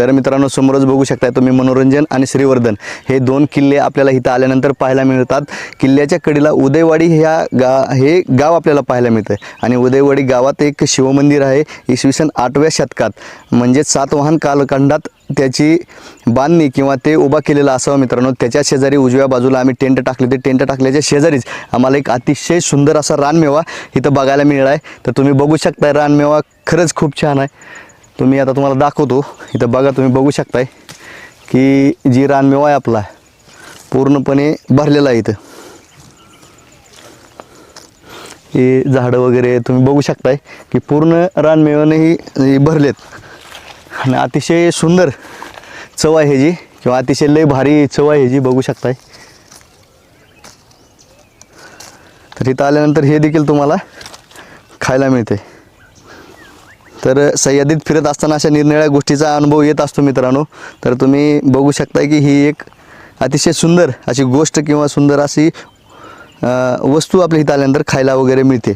तर मित्रांनो, समोरच बघू शकताय तुम्ही मनोरंजन आणि श्रीवर्धन हे 2 किल्ले आपल्याला इथं आल्यानंतर पाहायला मिळतात। किल्ल्याच्या कडेला उदयवाडी हे गाव आपल्याला पाहायला मिळतं आणि उदयवाडी गावात एक शिवमंदिर आहे। इसवी सन 8व्या शतकात म्हणजे सातवाहन कालखंडात त्याची बांधणी किंवा ते उभा केलेला असावं मित्रांनो। त्याच्या शेजारी उजव्या बाजूला आम्ही टेंट टाकले, ते टेंट टाकल्याच्या शेजारीच आम्हाला एक अतिशय सुंदर असा रानमेवा इथं बघायला मिळाला आहे। तर तुम्ही बघू शकताय, रानमेवा खरंच खूप छान आहे। तुम्ही आता तुम्हाला दाखवतो, इथं बघा, तुम्ही बघू शकताय की जी रानमेवा आहे आपला पूर्णपणे भरलेला आहे। इथं हे झाडं वगैरे तुम्ही बघू शकताय की पूर्ण रानमेव्यानेही भरलेत आणि अतिशय सुंदर चव आहे ह्याची, किंवा अतिशय लय भारी चव आहे ह्याची, बघू शकताय। तर इथं आल्यानंतर हे देखील तुम्हाला खायला मिळते। तर सह्याद्रीत फिरत असताना अशा निरनिराळ्या गोष्टीचा अनुभव येत असतो मित्रांनो। तर तुम्ही बघू शकताय की ही एक अतिशय सुंदर अशी गोष्ट किंवा सुंदर अशी वस्तू आपल्या इथं आल्यानंतर खायला वगैरे मिळते।